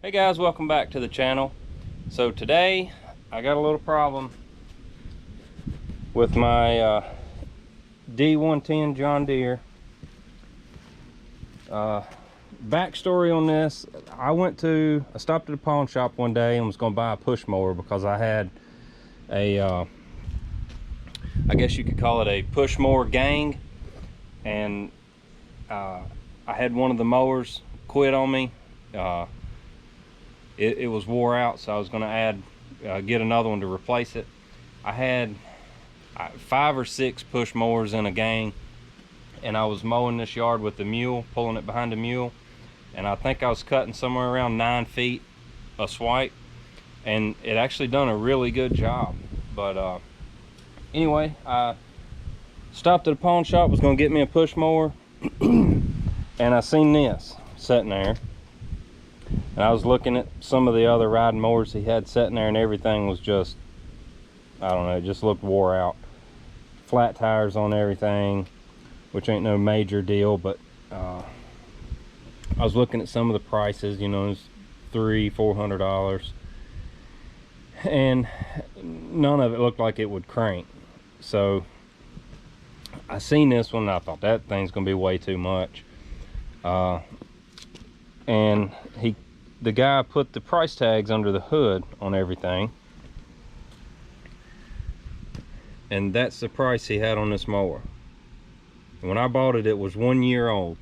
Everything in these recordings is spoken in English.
Hey guys, welcome back to the channel. So today I got a little problem with my D110 John Deere. Backstory on this, I stopped at a pawn shop one day and was going to buy a push mower because I had a I guess you could call it a push mower gang, and I had one of the mowers quit on me. It was wore out, so I was going to get another one to replace it. I had 5 or 6 push mowers in a gang, and I was mowing this yard with the mule, pulling it behind the mule, and I think I was cutting somewhere around 9 feet a swipe, and it actually done a really good job. But anyway, I stopped at a pawn shop, was going to get me a push mower, and I seen this sitting there. And I was looking at some of the other riding mowers he had sitting there, and everything was just, I don't know, it just looked wore out. Flat tires on everything, which ain't no major deal, but I was looking at some of the prices, you know, it was $300–400, and none of it looked like it would crank. So I seen this one and I thought that thing's gonna be way too much. And the guy put the price tags under the hood on everything, and that's the price he had on this mower. And when I bought it, it was 1 year old,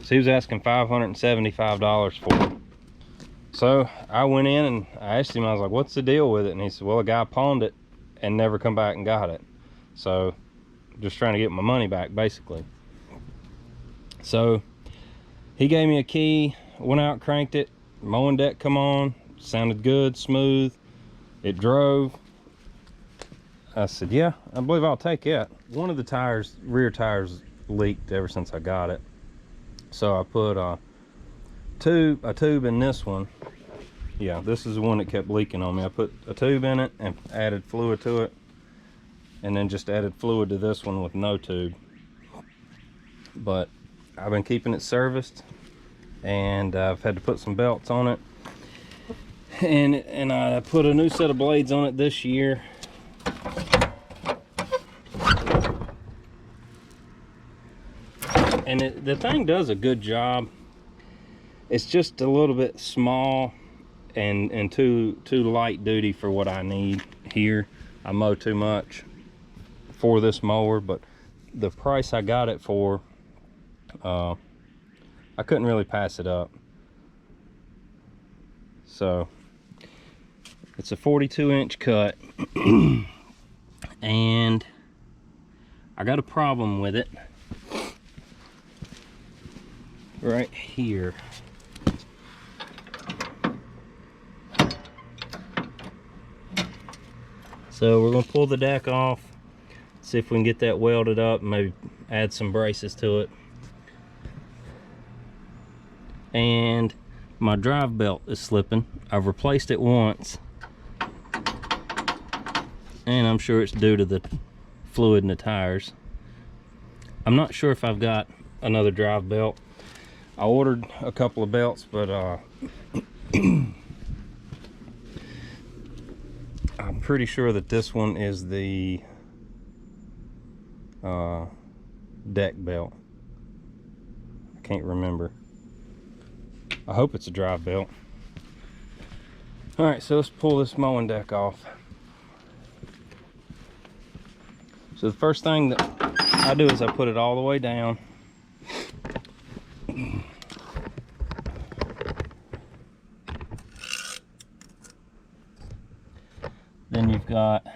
so he was asking $575 for it. So I went in and I asked him, I was like, what's the deal with it? And he said, well, a guy pawned it and never come back and got it, so just trying to get my money back basically. So he gave me a key, went out, cranked it, mowing deck come on, sounded good, smooth, it drove. I said, yeah, I believe I'll take it. One of the tires, rear tires, leaked ever since I got it, so I put a tube in this one. Yeah, this is the one that kept leaking on me. I put a tube in it and added fluid to it, and then just added fluid to this one with no tube. But I've been keeping it serviced, and I've had to put some belts on it, and I put a new set of blades on it this year. And the thing does a good job. It's just a little bit small and too light duty for what I need here. I mow too much for this mower, but the price I got it for, I couldn't really pass it up. So it's a 42-inch cut, and I got a problem with it right here. So we're going to pull the deck off, see if we can get that welded up, maybe add some braces to it. And my drive belt is slipping. I've replaced it once, and I'm sure it's due to the fluid in the tires. I'm not sure if I've got another drive belt. I ordered a couple of belts, but I'm pretty sure that this one is the deck belt. I can't remember. I hope it's a drive belt. All right, so let's pull this mowing deck off. So the first thing that I do is I put it all the way down. Then you've got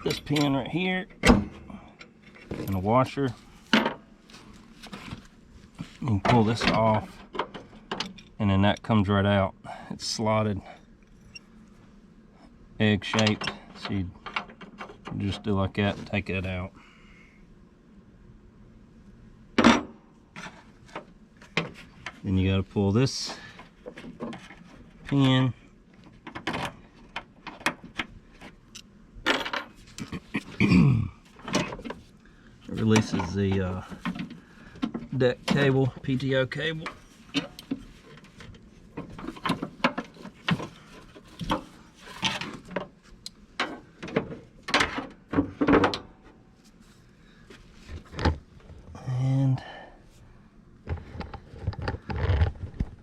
this pin right here and a washer. You can pull this off, and then that comes right out. It's slotted, egg shaped, so you just do like that and take it out. Then you got to pull this pin releases the deck cable, PTO cable. And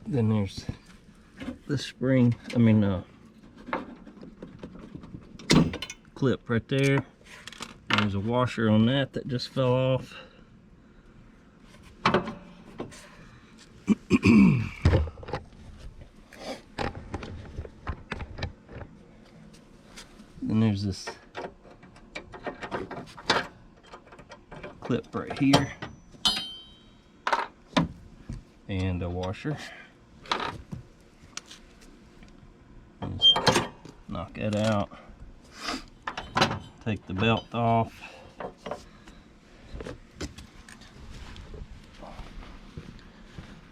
then there's the spring, clip right there. There's a washer on that just fell off. Then there's this clip right here and a washer. Just knock it out. Take the belt off.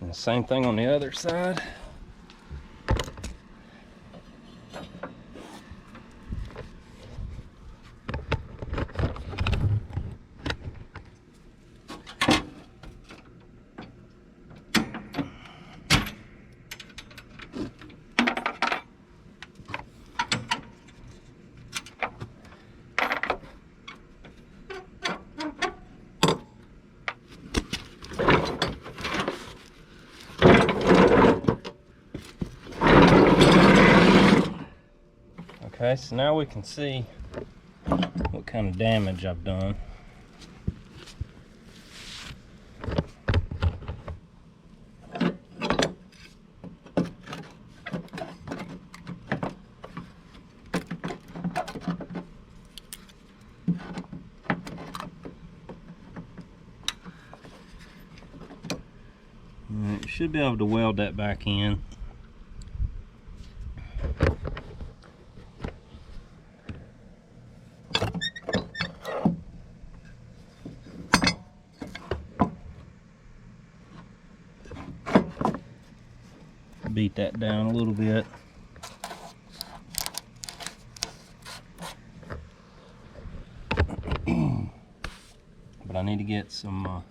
And the same thing on the other side. Okay, so now we can see what kind of damage I've done. Alright, you should be able to weld that back in. Beat that down a little bit. But I need to get some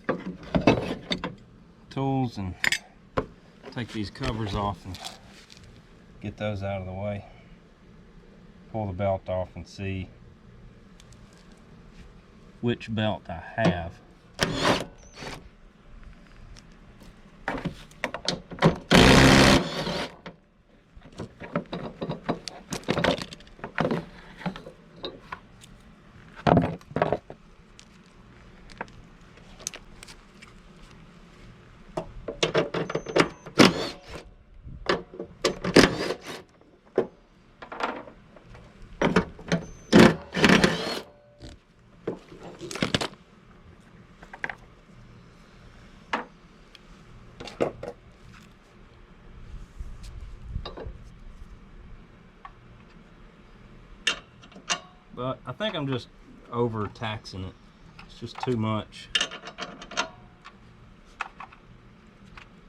tools and take these covers off and get those out of the way. Pull the belt off and see which belt I have. But I think I'm just overtaxing it. It's just too much.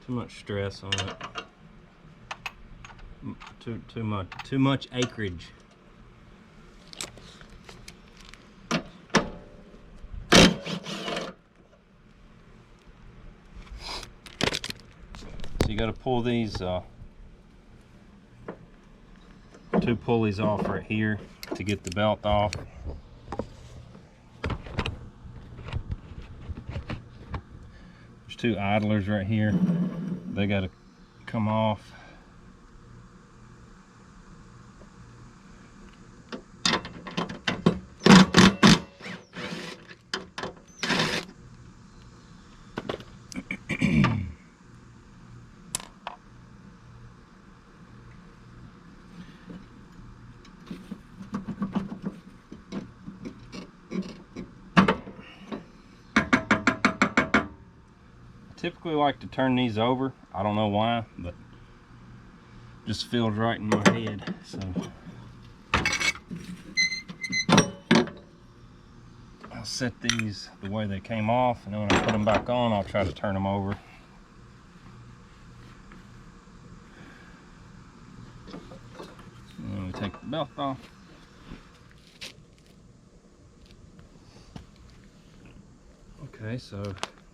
Too much stress on it. Too much acreage. So you got to pull these two pulleys off right here to get the belt off. There's two idlers right here. They got to come off. Typically like to turn these over. I don't know why, but just feels right in my head. So I'll set these the way they came off, and then when I put them back on, I'll try to turn them over. And then we take the belt off. Okay, so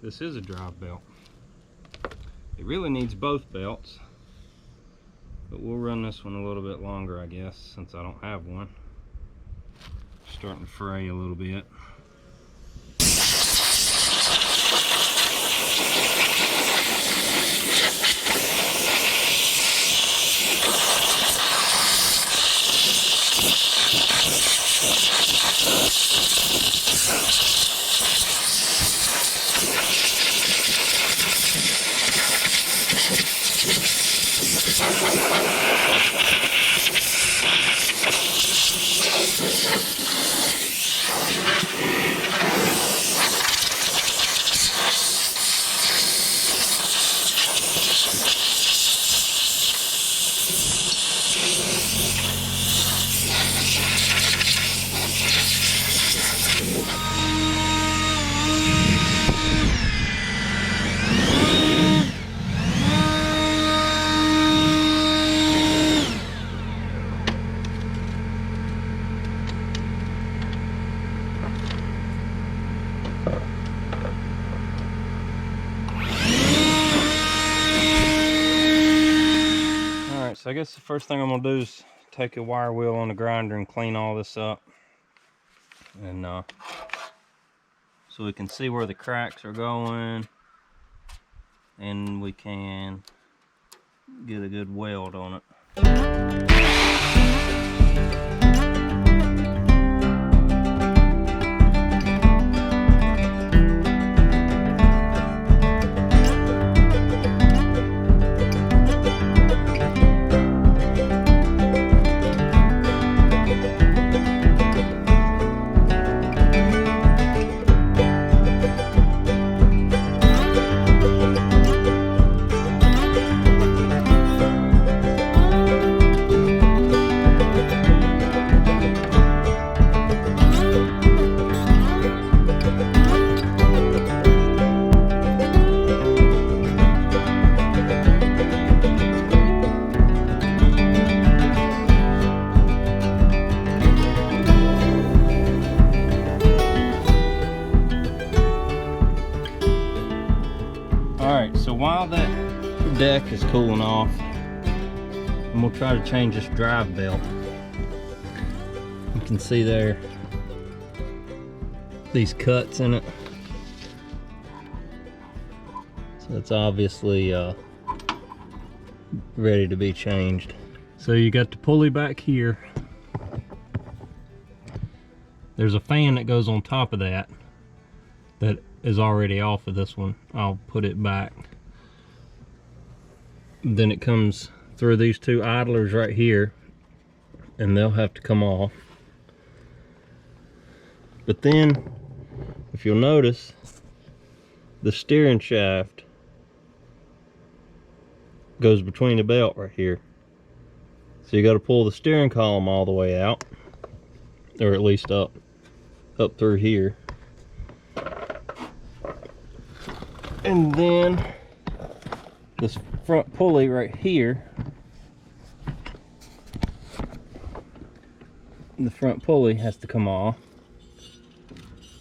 this is a drive belt. It really needs both belts, but we'll run this one a little bit longer, I guess, since I don't have one. Starting to fray a little bit. So I guess the first thing I'm gonna do is take a wire wheel on the grinder and clean all this up, and so we can see where the cracks are going, and we can get a good weld on it. Alright, so while that deck is cooling off, I'm going to try to change this drive belt. You can see there these cuts in it. So it's obviously ready to be changed. So you got the pulley back here. There's a fan that goes on top of that that is already off of this one. I'll put it back. Then it comes through these two idlers right here, and they'll have to come off. But then, if you'll notice, the steering shaft goes between the belt right here. So you got to pull the steering column all the way out, or at least up through here. And then this front pulley right here, the front pulley has to come off,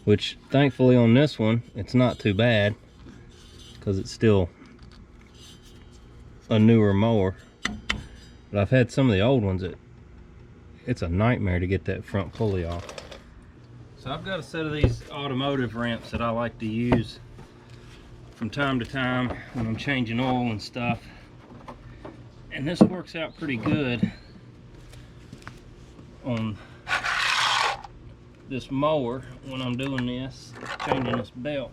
which thankfully on this one it's not too bad because it's still a newer mower. But I've had some of the old ones that it's a nightmare to get that front pulley off. So I've got a set of these automotive ramps that I like to use from time to time when I'm changing oil and stuff, and this works out pretty good on this mower when I'm doing this, changing this belt.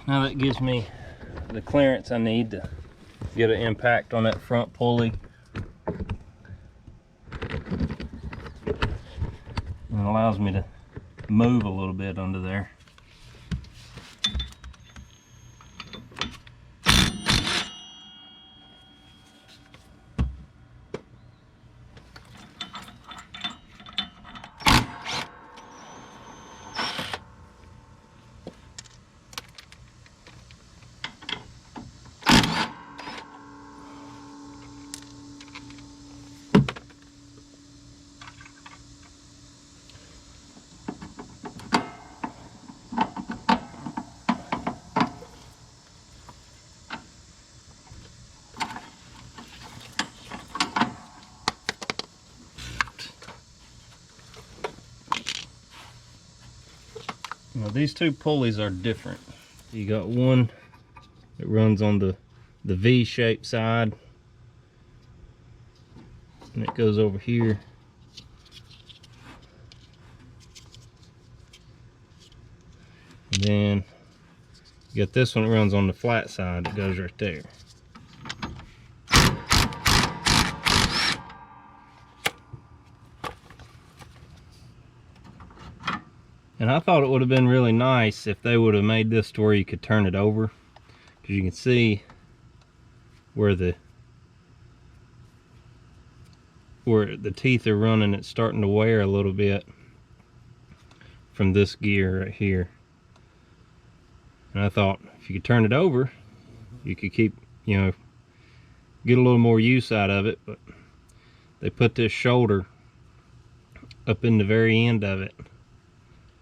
Now that gives me the clearance I need to get an impact on that front pulley. And it allows me to move a little bit under there. Now these two pulleys are different. You got one that runs on the V-shaped side, and it goes over here. And then you got this one that runs on the flat side that goes right there. And I thought it would have been really nice if they would have made this to where you could turn it over, because you can see where the teeth are running. It's starting to wear a little bit from this gear right here. And I thought if you could turn it over, you could keep, you know, get a little more use out of it. But they put this shoulder up in the very end of it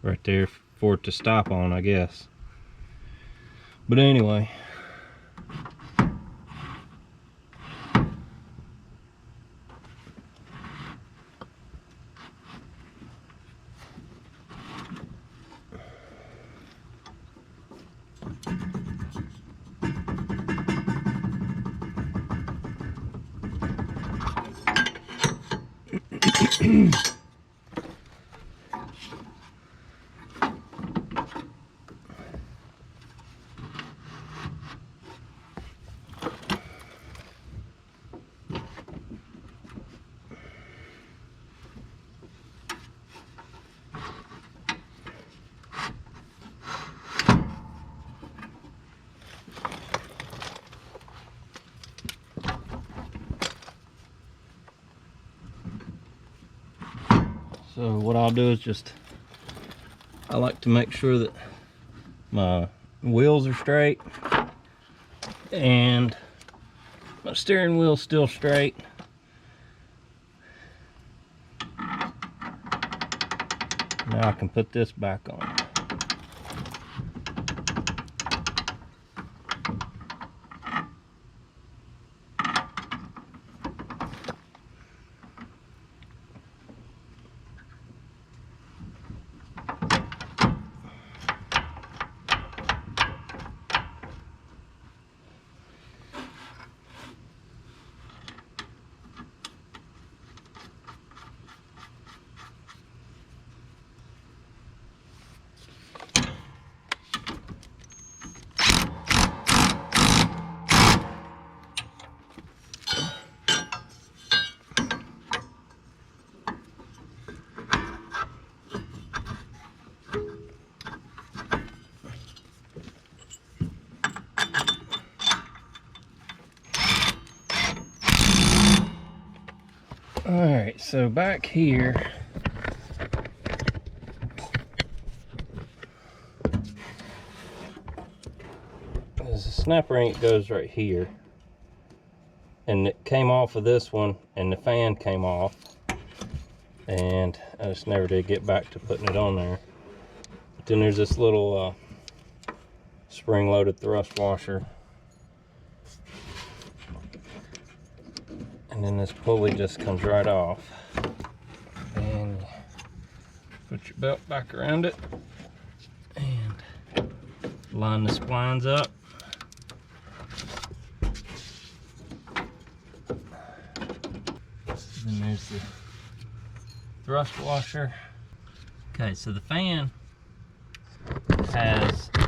right there for it to stop on, I guess. But anyway, so what I'll do is I like to make sure that my wheels are straight and my steering wheel's still straight. Now I can put this back on. Alright, so back here, there's a snap ring that goes right here, and it came off of this one and the fan came off, and I just never did get back to putting it on there. But then there's this little spring-loaded thrust washer, and then this pulley just comes right off, and put your belt back around it and line the splines up. Then there's the thrust washer. Okay, so the fan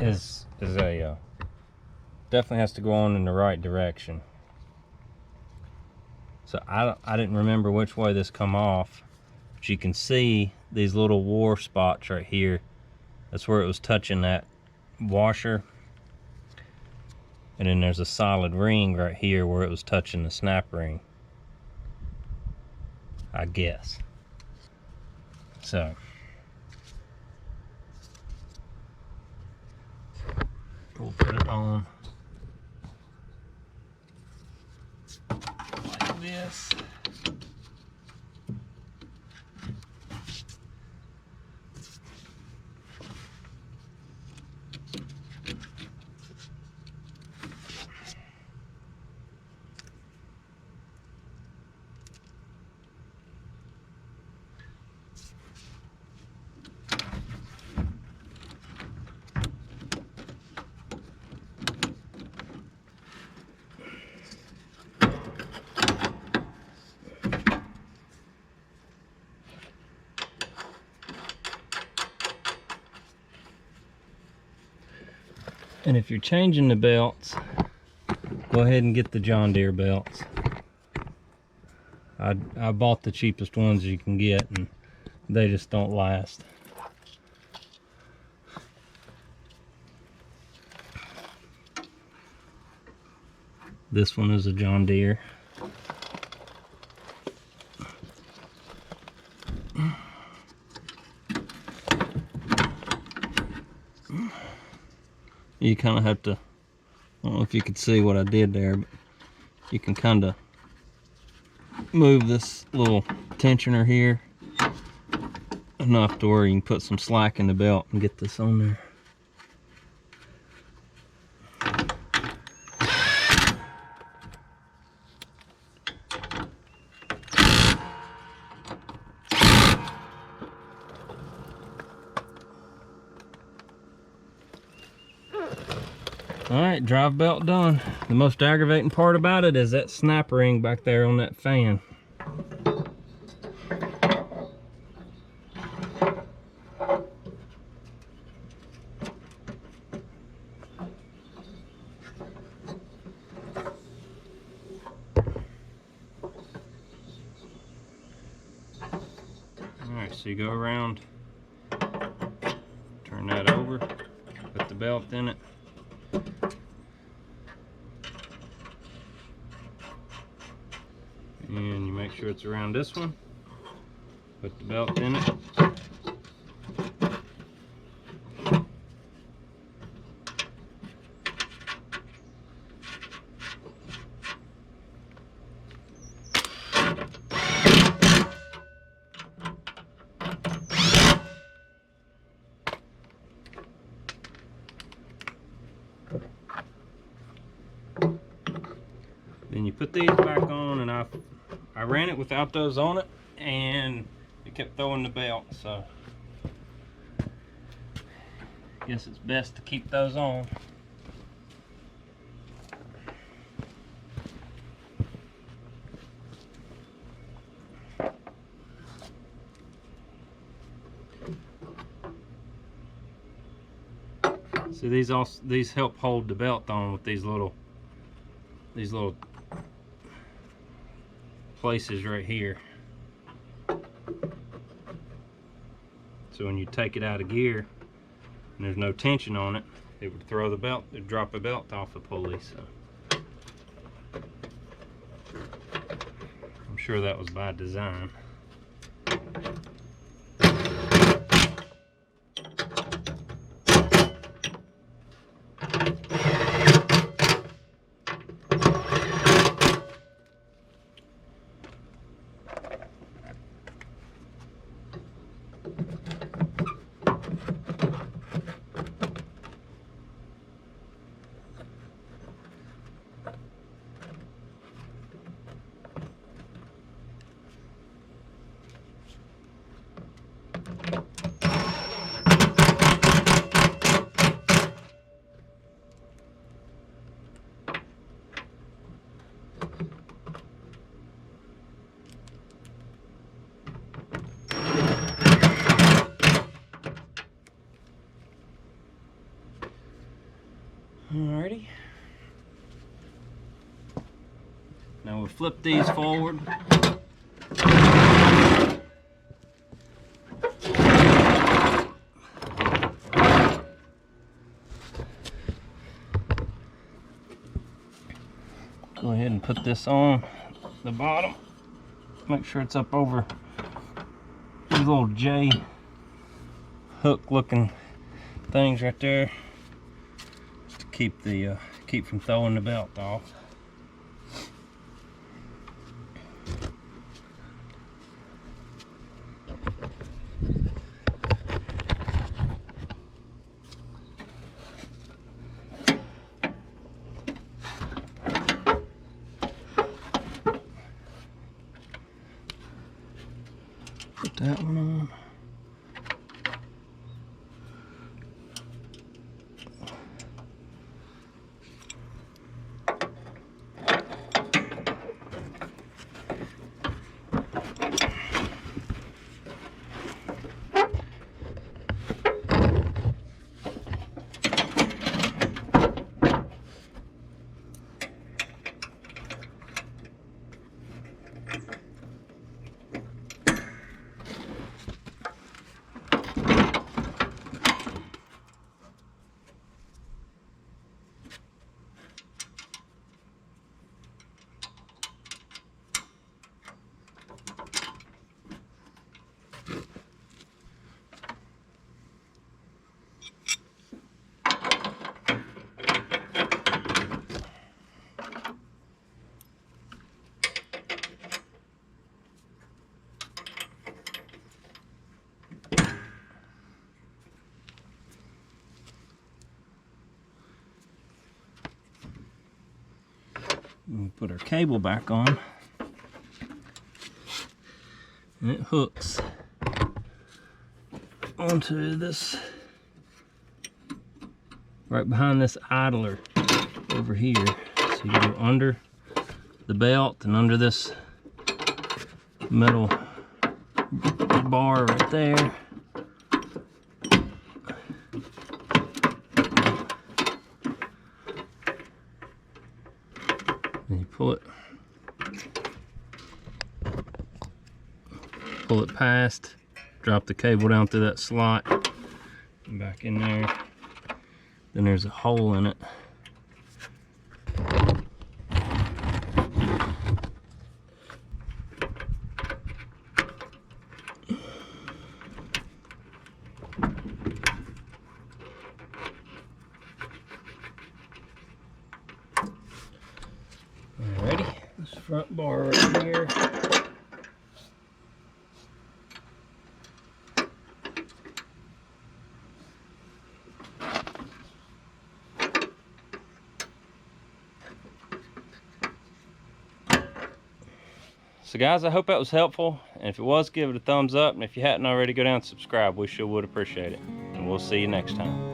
is a definitely has to go on in the right direction. So I didn't remember which way this come off, but you can see these little war spots right here. That's where it was touching that washer. And then there's a solid ring right here where it was touching the snap ring, I guess. So we'll put it on like this. And if you're changing the belts, go ahead and get the John Deere belts. I bought the cheapest ones you can get, and they just don't last. This one is a John Deere. You kind of have to, I don't know if you could see what I did there, but you can kind of move this little tensioner here enough to where you can put some slack in the belt and get this on there. Alright, drive belt done. The most aggravating part about it is that snap ring back there on that fan. Alright, so you go around, turn that over, put the belt in it. And you make sure it's around this one. Put the belt in it. Then you put these back on, and I ran it without those on it, and it kept throwing the belt, so I guess it's best to keep those on. See, these help hold the belt on with these little places right here. So when you take it out of gear and there's no tension on it, it would throw the belt, it'd drop a belt off the pulley. So I'm sure that was by design. Alrighty. Now we'll flip these forward. Go ahead and put this on the bottom. Make sure it's up over these little J hook looking things right there. Keep from throwing the belt off. Put that one on. Put our cable back on. And it hooks onto this, right behind this idler over here. So you go under the belt and under this metal bar right there. And you pull it past, drop the cable down through that slot, and back in there. Then there's a hole in it. Alrighty, this front bar right here. So guys, I hope that was helpful, and if it was, give it a thumbs up, and if you hadn't already, go down and subscribe. We sure would appreciate it, and we'll see you next time.